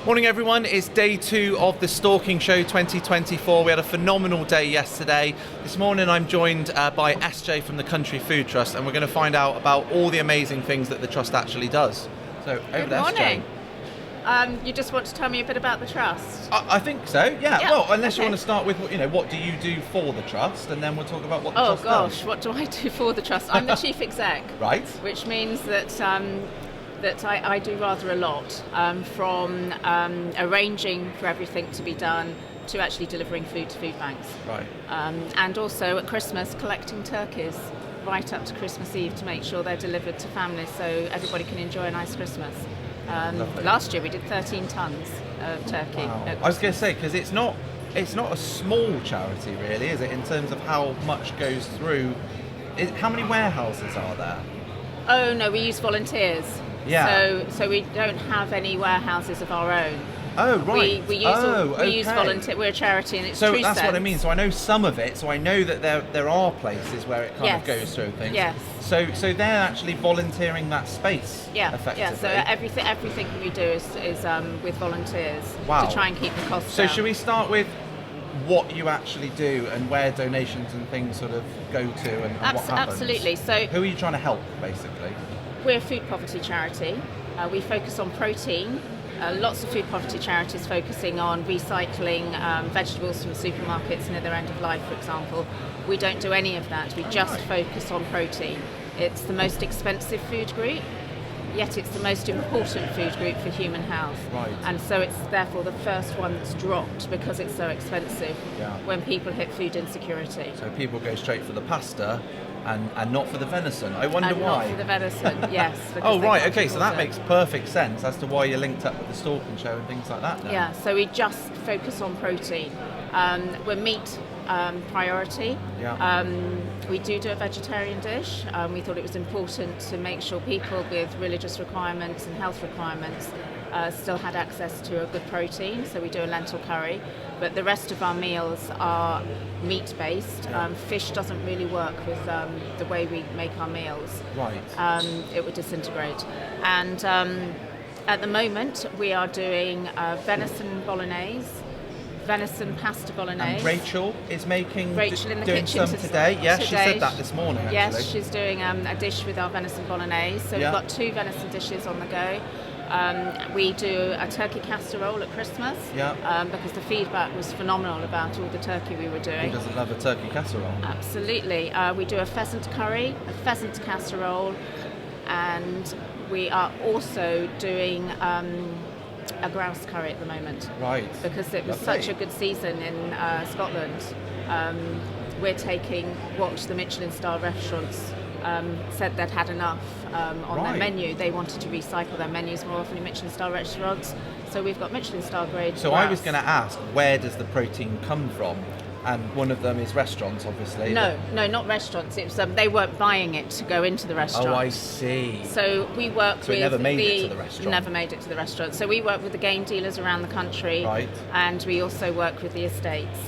Morning everyone, it's day 2 of the Stalking Show 2024. We had a phenomenal day yesterday. This morning I'm joined by SJ from the Country Food Trust, and we're going to find out about all the amazing things that the Trust actually does. So over Good to morning. SJ. You just want to tell me a bit about the Trust? I think so, yeah. Well, unless you okay. want to start with, what do you do for the Trust, and then we'll talk about what the Trust does. What do I do for the Trust? I'm the Chief Exec. Right. Which means that I do rather a lot, from arranging for everything to be done to actually delivering food to food banks. Right. And also at Christmas collecting turkeys right up to Christmas Eve to make sure they're delivered to families so everybody can enjoy a nice Christmas. Last year we did 13 tonnes of turkey. Wow. I was going to say, because it's not a small charity really, is it, in terms of how much goes through? How many warehouses are there? Oh no, we use volunteers. Yeah. So we don't have any warehouses of our own. Oh right. We use volunteer. We're a charity, and it's so true that's sense. what I mean. So I know some of it. So I know that there are places where it kind of Yes. goes through things. Yes. So they're actually volunteering that space. Yeah. Effectively. Yeah. So everything we do is with volunteers Wow. to try and keep the costs So down. should we start with what you actually do and where donations and things sort of go to and what happens? Absolutely. So who are you trying to help, basically? we're a food poverty charity. We focus on protein. Lots of food poverty charities focusing on recycling vegetables from supermarkets near their end of life, for example. We don't do any of that. We just focus on protein. It's the most expensive food group, yet it's the most important food group for human health. Right. And so it's therefore the first one that's dropped because it's so expensive when people hit food insecurity. So people go straight for the pasta and not for the venison. I wonder and why. not for the venison, yes. Oh, they right, can't okay, so that afford it. makes perfect sense as to why you're linked up with the Stalking Show and things like that now. Yeah, so we just focus on protein. We're meat priority. Yeah. We do a vegetarian dish. We thought it was important to make sure people with religious requirements and health requirements still had access to a good protein, so we do a lentil curry. But the rest of our meals are meat-based. Yeah. Fish doesn't really work with the way we make our meals. Right. It would disintegrate. And at the moment, we are doing venison bolognese, venison pasta bolognese. And Rachel is making in the doing kitchen some today. Yes, she today. said that this morning, actually. Yes, she's doing a dish with our venison bolognese. So Yeah. we've got 2 venison dishes on the go. We do a turkey casserole at Christmas because the feedback was phenomenal about all the turkey we were doing. Who doesn't love a turkey casserole? Absolutely. We do a pheasant curry, a pheasant casserole, and we are also doing a grouse curry at the moment. Right. Because it was Lovely. such a good season in Scotland. We're taking what the Michelin star restaurants said they'd had enough on their menu. They wanted to recycle their menus more often in Michelin star restaurants. So we've got Michelin star grade. So grouse. I was going to ask, where does the protein come from? And one of them is restaurants, obviously. No, not restaurants. It was they weren't buying it to go into the restaurant. Oh, I see. So we work So with it never made it to the restaurant. Never made it to the restaurant. So we work with the game dealers around the country, Right. and we also work with the estates.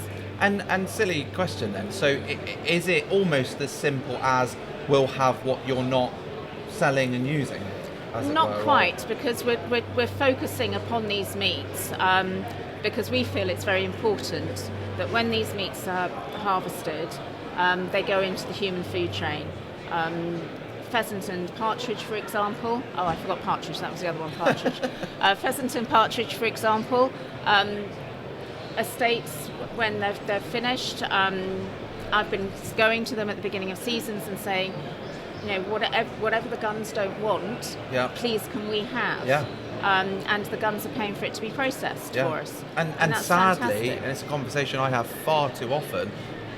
And silly question then. So is it almost as simple as we'll have what you're not selling and using? As it Not were, or- quite, because we're focusing upon these meats because we feel it's very important that when these meats are harvested, they go into the human food chain. Pheasant and partridge, for example. Oh, I forgot partridge. That was the other one, partridge. Pheasant and partridge, for example. Estates, when they're finished, I've been going to them at the beginning of seasons and saying, whatever the guns don't want, please can we have? Yeah. And the guns are paying for it to be processed for us. And that's sadly, fantastic. and it's a conversation I have far too often,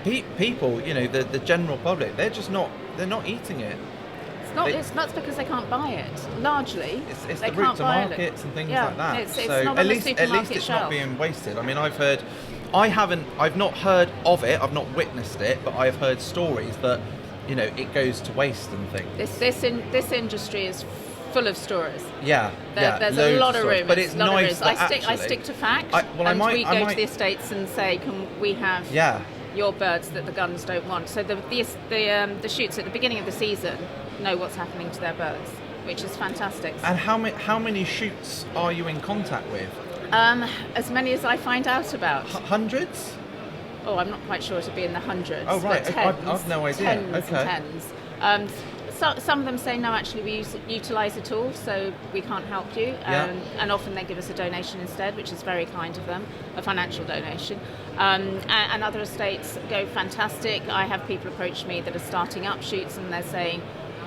people, the general public, they're not eating it. It's not because they can't buy it. Largely, it's they the route can't to buy markets and things Yeah, like that. It's so not on at the least supermarket it's shelf. not being wasted. I mean, I've not heard of it. I've not witnessed it, but I've heard stories that it goes to waste and things. This industry is full of stories. Yeah, There's loads a lot of stories, rumours. but it's nice that I stick to fact, I we might- go to the estates and say, can we have your birds that the guns don't want? So the shoots at the beginning of the season know what's happening to their birds, which is fantastic. And how many shoots are you in contact with? As many as I find out about. Hundreds? Oh, I'm not quite sure it'll be in the hundreds. Oh, right. But tens, I've no idea. Tens Okay. and tens. Some of them say, no, actually, we utilise it all, so we can't help you. Yeah. And often they give us a donation instead, which is very kind of them, a financial donation. And other estates go fantastic. I have people approach me that are starting up shoots, and they're saying,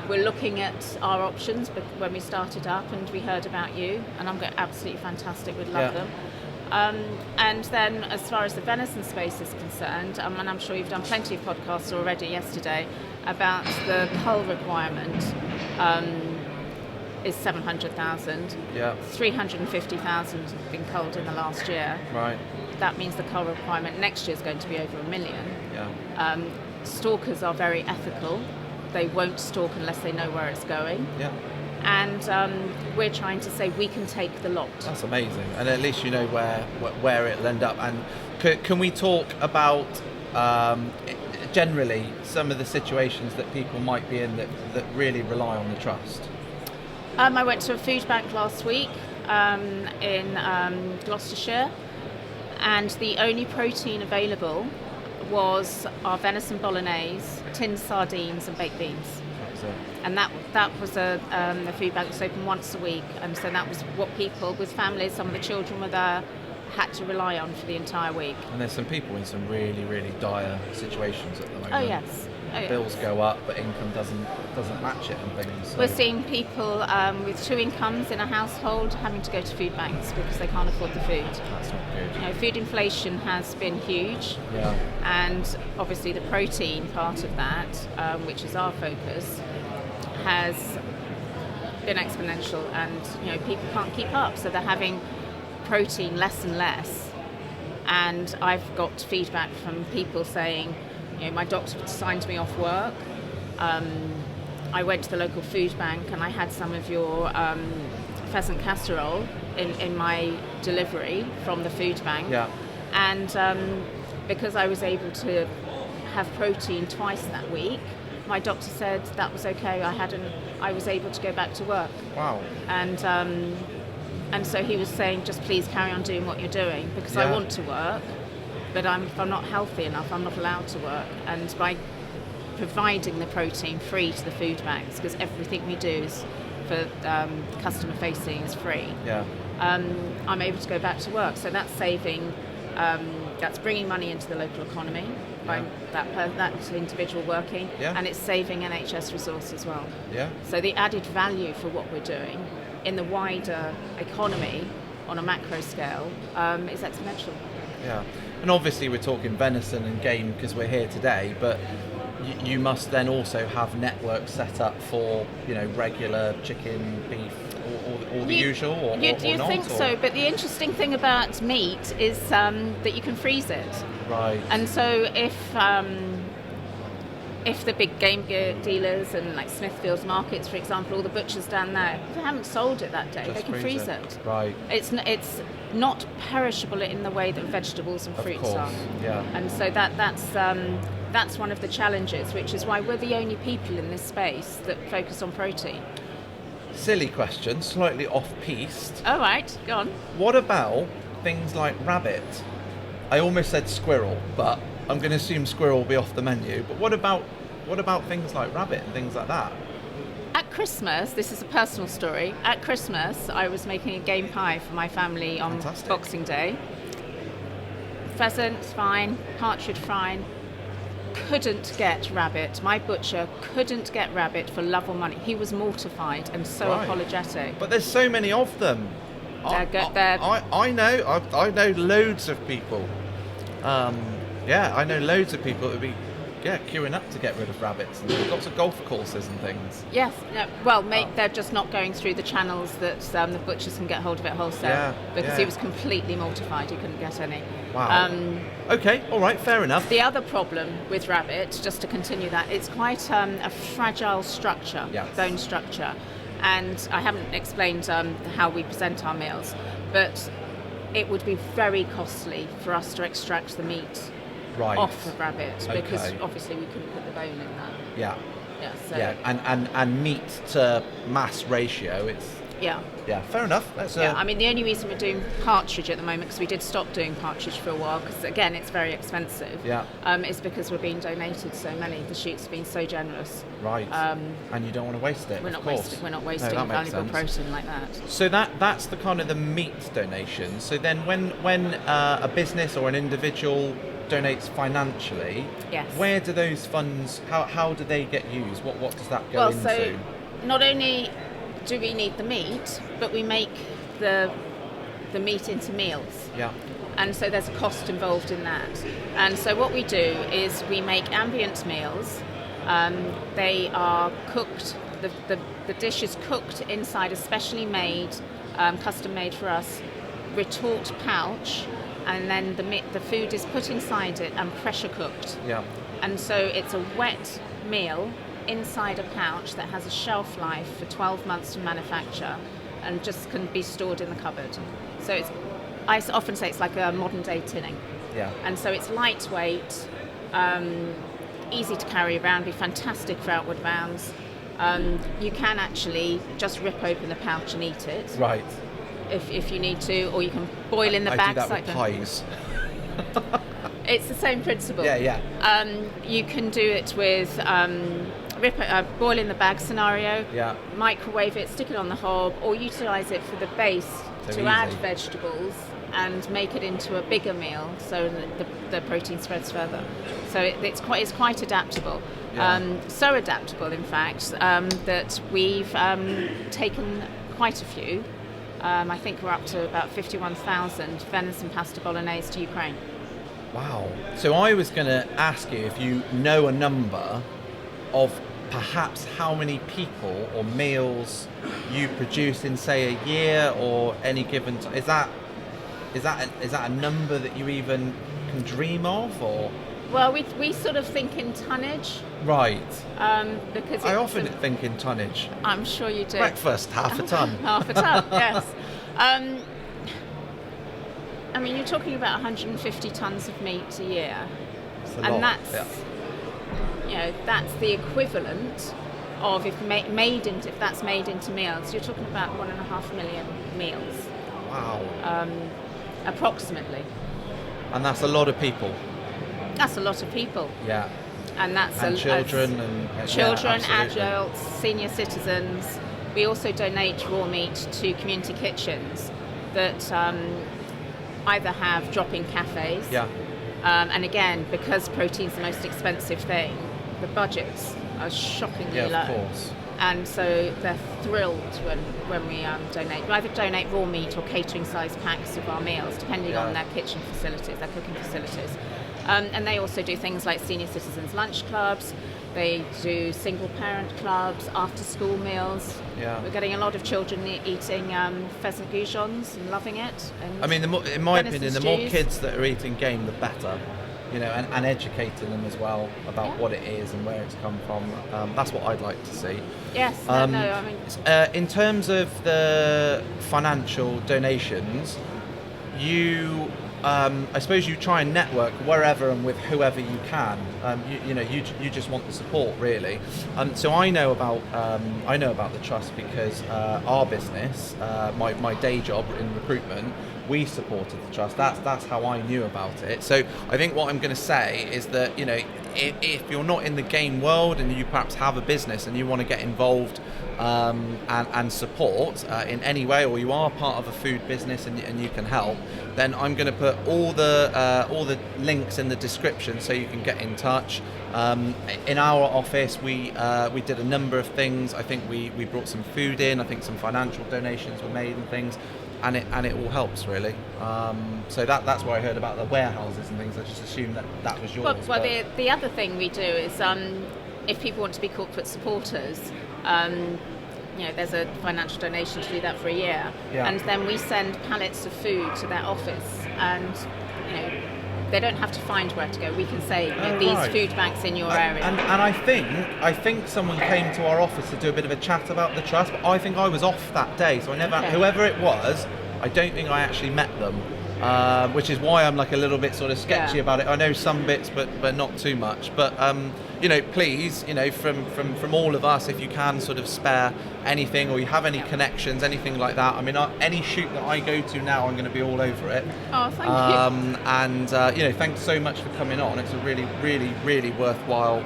we're looking at our options but when we started up, and we heard about you, and I'm going, absolutely fantastic, we'd love them. And then as far as the venison space is concerned, and I'm sure you've done plenty of podcasts already yesterday about the cull requirement is 700,000. Yeah. 350,000 have been culled in the last year. Right. That means the cull requirement next year is going to be over 1 million. Yeah. Stalkers are very ethical. They won't stalk unless they know where it's going. Yeah. And we're trying to say we can take the lot. That's amazing, and at least you know where it'll end up. And can we talk about generally some of the situations that people might be in that really rely on the trust? I went to a food bank last week in Gloucestershire, and the only protein available was our venison bolognese, tinned sardines and baked beans. And that was a food bank that's open once a week, and so that was what people with families, some of the children were there, had to rely on for the entire week. And there's some people in some really, really dire situations at the moment. Oh yes. Bills go up, but income doesn't match it and things. So. We're seeing people with 2 incomes in a household having to go to food banks because they can't afford the food. That's not good. You know, food inflation has been huge, Yeah. and obviously the protein part of that, which is our focus, has been exponential, and people can't keep up, so they're having protein less and less. And I've got feedback from people saying, my doctor signed me off work. I went to the local food bank and I had some of your pheasant casserole in my delivery from the food bank. Yeah. And because I was able to have protein twice that week, my doctor said that was okay. I was able to go back to work. Wow. And so he was saying, just please carry on doing what you're doing, because I want to work, but if I'm not healthy enough, I'm not allowed to work. And by providing the protein free to the food banks, because everything we do is for customer facing is free. Yeah. I'm able to go back to work. So that's saving. That's bringing money into the local economy by that individual working, and it's saving NHS resource as well. Yeah. So the added value for what we're doing in the wider economy on a macro scale is exponential. Yeah. And obviously we're talking venison and game because we're here today, but you must then also have networks set up for regular chicken, beef, or the usual, or you not, think so? But the interesting thing about meat is that you can freeze it. Right. And so if the big game dealers and like Smithfield's markets, for example, all the butchers down there, if they haven't sold it that day, Just they can freeze it. Right. It's not perishable in the way that vegetables and fruits are. Yeah. And so that's one of the challenges, which is why we're the only people in this space that focus on protein. Silly question, slightly off-piste. All right, go on. What about things like rabbit? I almost said squirrel, but I'm going to assume squirrel will be off the menu. But what about things like rabbit and things like that? At Christmas, this is a personal story. At Christmas, I was making a game pie for my family on Boxing Day. Pheasant, fine. Partridge, fine. Couldn't get rabbit. My butcher couldn't get rabbit for love or money. He was mortified and so apologetic. But there's so many of them. I know loads of people. I know loads of people that would be queuing up to get rid of rabbits, and there's lots of golf courses and things. Yes, they're just not going through the channels that the butchers can get hold of it wholesale, because he was completely mortified he couldn't get any. Wow. Okay, all right, fair enough. The other problem with rabbit, just to continue that, it's quite a fragile structure, bone structure, and I haven't explained how we present our meals, but it would be very costly for us to extract the meat off of rabbit, because obviously we couldn't put the bone in that. Yeah. Yeah. So and meat to mass ratio, Yeah. Yeah, fair enough. That's Yeah, I mean, the only reason we're doing partridge at the moment, because we did stop doing partridge for a while, because again, it's very expensive, is because we're being donated so many. The shoots have been so generous. Right. And you don't want to waste it. We're not wasting valuable protein like that. So that's the kind of the meat donation. So then when a business or an individual donates financially, yes. Where do those funds, how do they get used? What does that go into? So not only do we need the meat, but we make the meat into meals. Yeah. And so there's a cost involved in that. And so what we do is we make ambient meals. They are cooked, the dish is cooked inside a specially made, custom made for us, retort pouch, and then the food is put inside it and pressure cooked. Yeah. And so it's a wet meal inside a pouch that has a shelf life for 12 months to manufacture and just can be stored in the cupboard. So I often say it's like a modern day tinning. Yeah. And so it's lightweight, easy to carry around, be fantastic for outward bounds. You can actually just rip open the pouch and eat it. Right. If you need to, or you can boil in the bags. I do that with pies. It's the same principle. Yeah. You can do it with boil in the bag scenario. Yeah. Microwave it, stick it on the hob, or utilise it for the base to add vegetables and make it into a bigger meal, so the protein spreads further. So it's quite adaptable. Yeah. So adaptable, in fact, that we've taken quite a few. I think we're up to about 51,000 venison pasta bolognese to Ukraine. Wow. So I was going to ask you if you know a number of perhaps how many people or meals you produce in, say, a year or any given time. Is that a number that you even can dream of, or? Well, we sort of think in tonnage. Right. Because I often think in tonnage. I'm sure you do. Breakfast, half a ton. Half a ton, yes. I mean, you're talking about 150 tons of meat a year, and that's that's the equivalent of if that's made into meals. You're talking about 1.5 million meals. Wow. Approximately. And that's a lot of people. That's a lot of people. Yeah. And that's children adults, senior citizens. We also donate raw meat to community kitchens that either have drop-in cafes. Yeah. And again, because protein's the most expensive thing, the budgets are shockingly low. Yeah, of course. And so they're thrilled when we donate. We either donate raw meat or catering-sized packs of our meals, depending on their kitchen facilities, their cooking facilities. And they also do things like senior citizens lunch clubs. They do single-parent clubs, after-school meals. Yeah. We're getting a lot of children eating pheasant goujons and loving it. And I mean, in my opinion, the more stews. kids that are eating game, the better. And educating them as well about what it is and where it's come from. That's what I'd like to see. Yes, I mean... in terms of the financial donations, you... I suppose you try and network wherever and with whoever you can. You just want the support, really. So I know about the trust because our business, my day job in recruitment, we supported the trust. That's how I knew about it. So I think what I'm going to say is that if you're not in the game world and you perhaps have a business and you want to get involved and support in any way, or you are part of a food business and you can help, then I'm going to put all the links in the description so you can get in touch. In our office, we did a number of things. I think we brought some food in. I think some financial donations were made and things. And it all helps, really. So that's where I heard about the warehouses and things. I just assumed that was yours. Well, the other thing we do is if people want to be corporate supporters, there's a financial donation to do that for a year. Yeah. And then we send pallets of food to their office, and they don't have to find where to go. We can say these food banks in your area. And I think someone came to our office to do a bit of a chat about the trust, but I think I was off that day, so I never. Okay. Whoever it was, I don't think I actually met them. which is why I'm like a little bit sort of sketchy Yeah. about it. I know some bits, but not too much. But you know, please, you know, from all of us, if you can sort of spare anything, or you have any connections, anything like that. I mean, any shoot that I go to now, I'm going to be all over it. Oh, thank you. And you know, thanks so much for coming on. It's a really worthwhile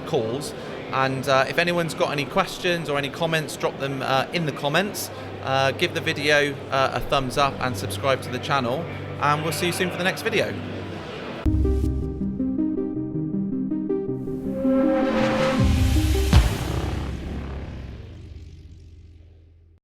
cause. And if anyone's got any questions or any comments, drop them in the comments. Give the video a thumbs up and subscribe to the channel. And we'll see you soon for the next video.